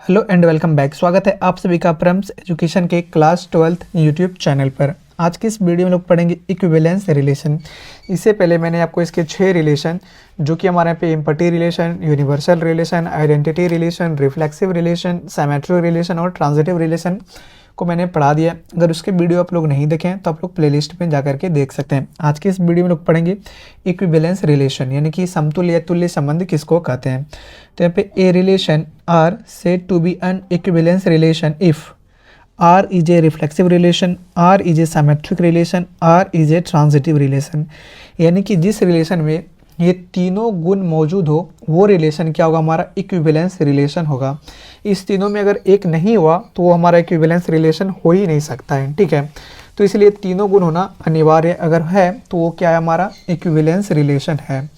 Hello and welcome back. स्वागत है आप सभी का प्रम्स एजुकेशन के क्लास 12th यूट्यूब चैनल पर। आज की इस वीडियो में लोग पढ़ेंगे इक्विवेलेंस रिलेशन। इससे पहले मैंने आपको इसके 6 रिलेशन जो कि हमारे यहाँ पे empathy relation, universal relation, identity relation, reflexive relation, symmetric relation और ट्रांजिटिव रिलेशन को मैंने पढ़ा दिया। अगर उसके वीडियो आप लोग नहीं देखें तो आप लोग प्लेलिस्ट में जा करके देख सकते हैं। आज के इस वीडियो में लोग पढ़ेंगे इक्विवेलेंस रिलेशन यानी कि समतुल्य या तुल्य संबंध किसको कहते हैं। तो यहाँ पे a relation R said to be an equivalence relation if R is a reflexive relation, R is a symmetric relation, R is a transitive relation। यानी कि जिस रिलेशन में ये तीनों गुण मौजूद हो वो रिलेशन क्या होगा, हमारा इक्विवेलेंस रिलेशन होगा। इस तीनों में अगर एक नहीं हुआ तो वो हमारा इक्विवेलेंस रिलेशन हो ही नहीं सकता है, ठीक है। तो इसलिए तीनों गुण होना अनिवार्य अगर है तो वो क्या है, हमारा इक्विवेलेंस रिलेशन है।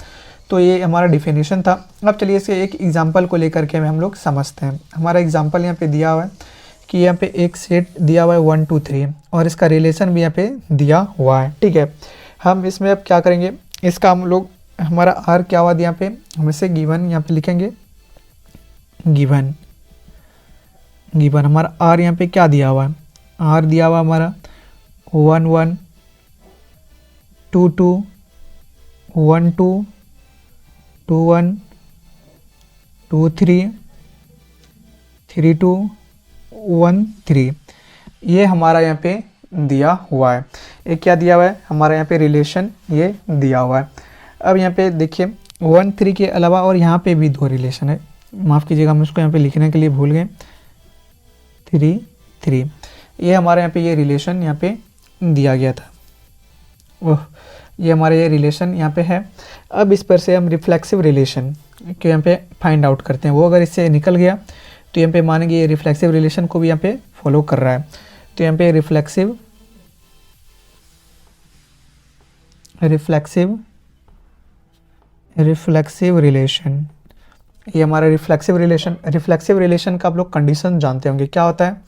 तो ये हमारा डिफिनेशन था। अब चलिए इसके एक एग्जाम्पल को लेकर के हम लोग समझते हैं। हमारा एग्जाम्पल यहाँ पे दिया हुआ है कि यहाँ पे एक सेट दिया हुआ है 1 2 3 और इसका रिलेशन भी यहाँ पे दिया हुआ है, ठीक है। हम इसमें अब क्या करेंगे, इसका हम लोग हमारा आर क्या हुआ यहाँ पे, हम इसे गिवन यहाँ पे लिखेंगे। गिवन गिवन हमारा आर यहाँ पे क्या दिया हुआ है, आर दिया हुआ हमारा 1 1 2 2 1 2 2 1 2 3 3 2 1 3। ये हमारा यहाँ पे दिया हुआ है। ये क्या दिया हुआ है, हमारा यहाँ पे रिलेशन ये दिया हुआ है। अब यहाँ पे देखिए 1 3 के अलावा और यहाँ पे भी 2 रिलेशन है। माफ़ कीजिएगा, हम इसको यहाँ पे लिखने के लिए भूल गए। 3 3 ये हमारे यहाँ पे ये रिलेशन यहाँ पे दिया गया था। ओह, ये हमारा ये रिलेशन यहाँ पे है। अब इस पर से हम रिफ्लेक्सिव रिलेशन के यहाँ पे फाइंड आउट करते हैं। वो अगर इससे निकल गया तो यहाँ पे मानेंगे ये रिफ्लेक्सिव रिलेशन को भी यहाँ पे फॉलो कर रहा है। तो यहाँ पे रिफ्लेक्सिव रिलेशन, ये हमारा रिफ्लेक्सिव रिलेशन का आप लोग कंडीशन जानते होंगे। क्या होता है,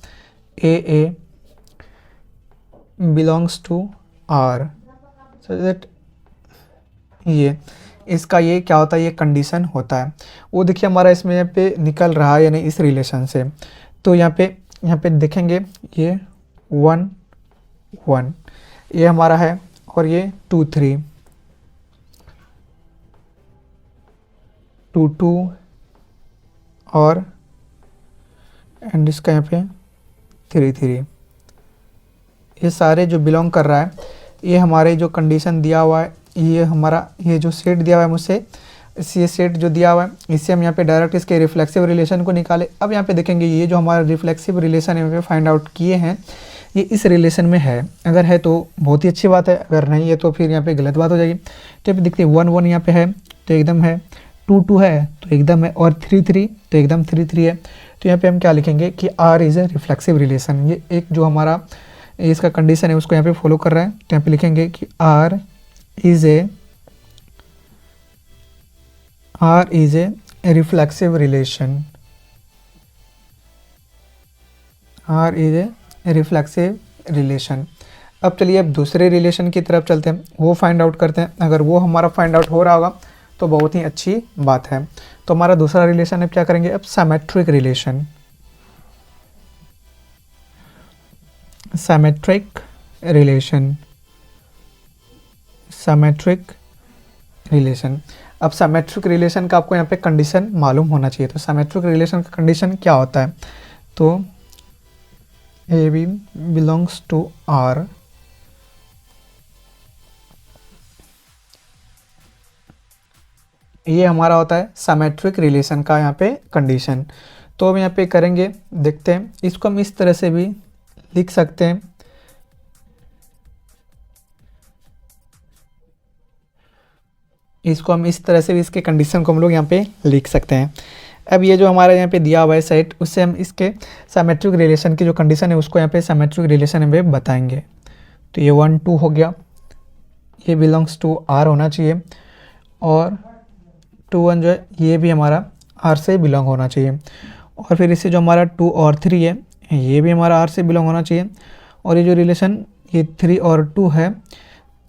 A belongs to R, so that ये इसका ये क्या होता है, ये कंडीशन होता है। वो देखिए हमारा इसमें यहाँ पे निकल रहा है यानी इस रिलेशन से। तो यहाँ पे देखेंगे ये 1 1 ये हमारा है और ये 2 3 2 2 और एंड इसका यहाँ पे 3 3। ये सारे जो बिलोंग कर रहा है, ये हमारे जो कंडीशन दिया हुआ है, ये हमारा ये जो सेट दिया हुआ है मुझसे, ये सेट जो दिया हुआ है इससे हम यहाँ पे डायरेक्ट इसके रिफ्लेक्सिव रिलेशन को निकाले। अब यहाँ पे देखेंगे ये जो हमारा रिफ्लेक्सिव रिलेशन यहाँ पे फाइंड आउट किए हैं ये इस रिलेशन में है। अगर है तो बहुत ही अच्छी बात है, अगर नहीं है तो फिर यहाँ पे गलत बात हो जाएगी। तो यहाँ पे देखते हैं 1 1 यहाँ पे है तो एकदम है, 2 2 है तो एकदम है, और 3 3 तो एकदम 3 3 है। तो यहाँ पे हम क्या लिखेंगे कि R is a reflexive relation. ये एक जो हमारा इसका कंडीशन है उसको यहाँ पे फॉलो कर रहा है। तो यहाँ पे लिखेंगे कि R is a reflexive relation, R is a reflexive relation. अब चलिए अब दूसरे रिलेशन की तरफ चलते हैं, वो फाइंड आउट करते हैं। अगर वो हमारा फाइंड आउट हो रहा होगा तो बहुत ही अच्छी बात है। तो हमारा दूसरा रिलेशन अब क्या करेंगे, अब सिमेट्रिक रिलेशन। Symmetric relation. अब सिमेट्रिक रिलेशन का आपको यहाँ पे कंडीशन मालूम होना चाहिए। तो सिमेट्रिक रिलेशन का कंडीशन क्या होता है, तो a b belongs to R, ये हमारा होता है सिमेट्रिक रिलेशन का यहाँ पे कंडीशन। तो हम यहाँ पे करेंगे, देखते हैं, इसको हम इस तरह से भी लिख सकते हैं। इसको हम इस तरह से भी इसके कंडीशन को हम लोग यहाँ पे लिख सकते हैं। अब ये जो हमारा यहाँ पे दिया हुआ है सेट, उससे हम इसके सिमेट्रिक रिलेशन की जो कंडीशन है उसको यहाँ पे सिमेट्रिक रिलेशन में बताएंगे। तो ये 1 2 हो गया, ये बिलोंग्स टू आर होना चाहिए, और 2 1 जो है ये भी हमारा आर से बिलोंग होना चाहिए। और फिर इससे जो हमारा 2 और 3 है ये भी हमारा आर से बिलोंग होना चाहिए। और ये जो रिलेशन ये 3 और 2 है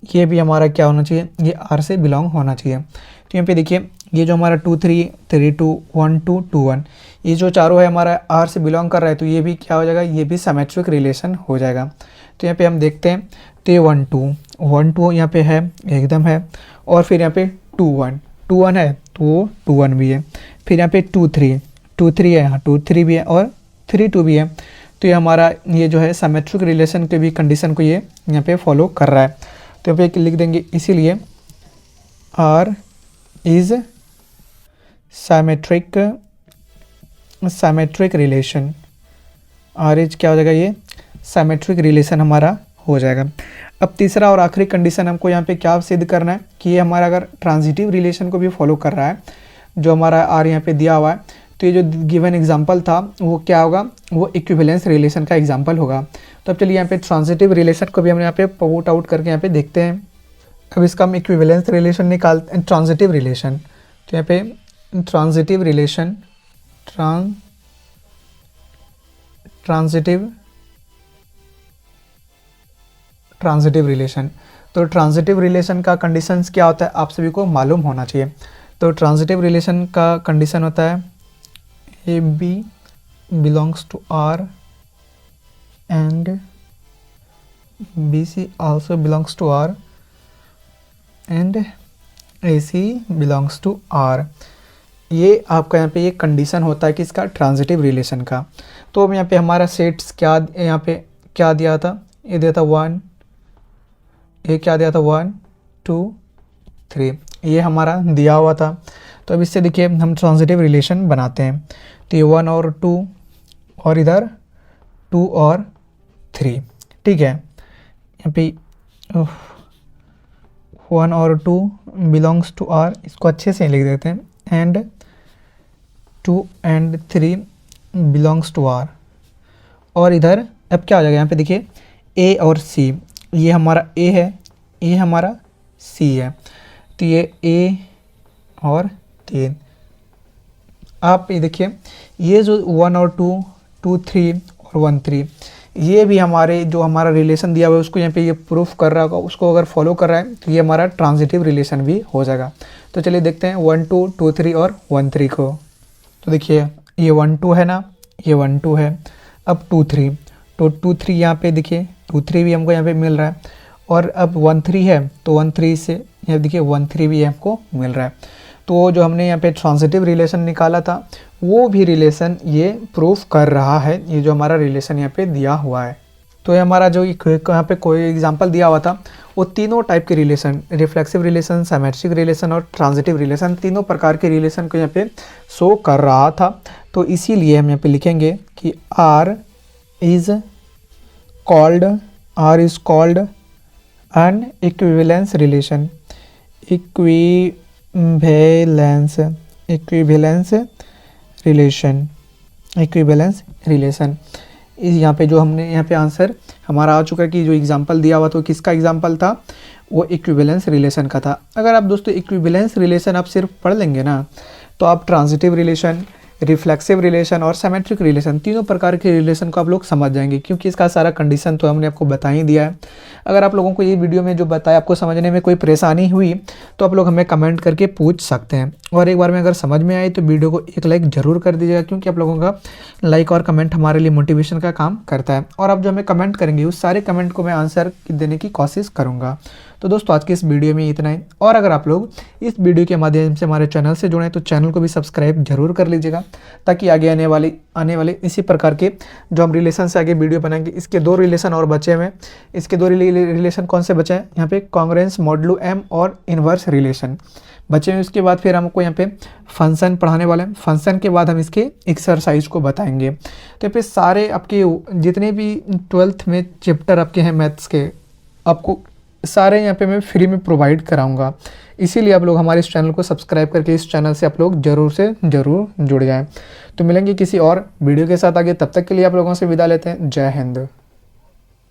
ये भी हमारा क्या होना चाहिए, ये आर से बिलोंग होना चाहिए। तो यहाँ पे देखिए ये जो हमारा 2 3 3 2 1 2 2 1 ये जो चारों है हमारा आर से बिलोंग कर रहा है, तो ये भी क्या हो जाएगा, ये भी सिमेट्रिक रिलेशन हो जाएगा। तो यहाँ पे हम देखते हैं, तो ये 1 2 यहाँ पे है एकदम है, और फिर यहाँ पे 2 1 है, तो 2 1 भी है। फिर यहाँ पे 2 3 है, यहाँ 2 3 भी है, और 3 2 भी है। तो ये हमारा ये जो है सिमेट्रिक रिलेशन के भी कंडीशन को ये यहाँ पे फॉलो कर रहा है। तो यहाँ पे लिख देंगे, इसीलिए R is symmetric relation. R is क्या हो जाएगा, ये सिमेट्रिक रिलेशन हमारा हो जाएगा। अब तीसरा और आखिरी कंडीशन हमको यहाँ पे क्या सिद्ध करना है कि ये हमारा अगर ट्रांजिटिव रिलेशन को भी फॉलो कर रहा है, जो हमारा आर यहाँ पे दिया हुआ है, तो ये जो गिवन एग्जांपल था वो क्या होगा, वो इक्विवेलेंस रिलेशन का एग्जांपल होगा। तो अब चलिए यहाँ पे ट्रांजिटिव रिलेशन को भी हम यहाँ पे पुट आउट करके यहाँ पे देखते हैं। अब इसका हम इक्विवेलेंस रिलेशन निकालते हैं, ट्रांजिटिव रिलेशन। तो यहाँ पे ट्रांजिटिव रिलेशन, ट्रांजिटिव रिलेशन। तो ट्रांजिटिव रिलेशन का कंडीशंस क्या होता है आप सभी को मालूम होना चाहिए। तो ट्रांजिटिव रिलेशन का कंडीशन होता है a b belongs to R and b c also belongs to R and a c belongs to R. ये आपका यहाँ पे ये कंडीशन होता है कि इसका ट्रांजिटिव रिलेशन का। तो अब यहाँ पे हमारा सेट्स क्या यहाँ पे क्या दिया था, ये दिया था 1, ये क्या दिया था 1 2 3, ये हमारा दिया हुआ था। तो अब इससे देखिए हम ट्रांजिटिव रिलेशन बनाते हैं। तो ये 1 और 2 और इधर 2 और 3, ठीक है। यहाँ पे 1 और 2 बिलोंग्स टू आर, इसको अच्छे से लिख देते हैं, and 2 and 3 belongs to R. और इधर अब क्या हो जाएगा, यहाँ पे देखिए ए और सी, ये हमारा ए है, ये हमारा सी है। तो ये ए और 3, आप ये देखिए ये जो 1 और 2 2 3 और 1 3, ये भी हमारे जो हमारा रिलेशन दिया हुआ है उसको यहाँ पे ये प्रूफ कर रहा होगा, उसको अगर फॉलो कर रहा है तो ये हमारा ट्रांजिटिव रिलेशन भी हो जाएगा। तो चलिए देखते हैं 1 2 2 3 और 1 3 को। तो देखिए ये 1 2 है ना, ये 1 2 है। अब 2 3, तो 2 3 यहाँ पे देखिए 2 3 भी हमको यहाँ पे मिल रहा है, और अब 1 3 है, तो 1 3 से यहाँ देखिए 1 3 भी हमको मिल रहा है। तो जो हमने यहाँ पे ट्रांजिटिव रिलेशन निकाला था वो भी रिलेशन ये प्रूफ कर रहा है, ये जो हमारा रिलेशन यहाँ पे दिया हुआ है। तो ये हमारा जो यहाँ पे कोई एग्जांपल दिया हुआ था वो तीनों टाइप के relation, reflexive relation, symmetric relation और ट्रांजिटिव रिलेशन, तीनों प्रकार के रिलेशन को यहाँ पे शो कर रहा था। तो इसीलिए हम यहाँ पे लिखेंगे कि R is called an equivalence relation, equivalence relation. यहाँ पे जो हमने यहाँ पे आंसर हमारा आ चुका है कि जो एग्जांपल दिया हुआ तो किसका एग्जांपल था, वो इक्विवेलेंस रिलेशन का था। अगर आप दोस्तों इक्विवेलेंस रिलेशन आप सिर्फ पढ़ लेंगे ना, तो आप ट्रांजिटिव रिलेशन, रिफ्लेक्सिव रिलेशन और सिमेट्रिक रिलेशन तीनों प्रकार के रिलेशन को आप लोग समझ जाएंगे, क्योंकि इसका सारा कंडीशन तो हमने आपको बता ही दिया है। अगर आप लोगों को ये वीडियो में जो बताया आपको समझने में कोई परेशानी हुई तो आप लोग हमें कमेंट करके पूछ सकते हैं। और एक बार में अगर समझ में आए तो वीडियो को एक लाइक ज़रूर कर दीजिएगा, क्योंकि आप लोगों का लाइक और कमेंट हमारे लिए मोटिवेशन का काम करता है। और आप जो हमें कमेंट करेंगे उस सारे कमेंट को मैं आंसर देने की कोशिश करूँगा। तो दोस्तों आज के इस वीडियो में इतना ही। और अगर आप लोग इस वीडियो के माध्यम से हमारे चैनल से जुड़े तो चैनल को भी सब्सक्राइब जरूर कर लीजिएगा, ताकि आगे आने वाले इसी प्रकार के जो हम रिलेशन से आगे वीडियो बनाएंगे। इसके 2 रिलेशन और बचे हुए, इसके 2 रिलेशन कौन से बचे हैं, यहाँ पे कांग्रुएंस मॉडुलो एम और इन्वर्स रिलेशन बचे हैं। उसके बाद फिर हमको यहाँ पे फंक्शन पढ़ाने वाले हैं, फंक्शन के बाद हम इसके एक्सरसाइज को बताएंगे। तो यहाँ पे सारे आपके जितने भी 12th में चैप्टर आपके हैं मैथ्स के, आपको सारे यहाँ पे मैं फ्री में प्रोवाइड कराऊंगा। इसीलिए आप लोग हमारे इस चैनल को सब्सक्राइब करके इस चैनल से आप लोग ज़रूर से ज़रूर जुड़ जाएं। तो मिलेंगे किसी और वीडियो के साथ आगे, तब तक के लिए आप लोगों से विदा लेते हैं। जय हिंद।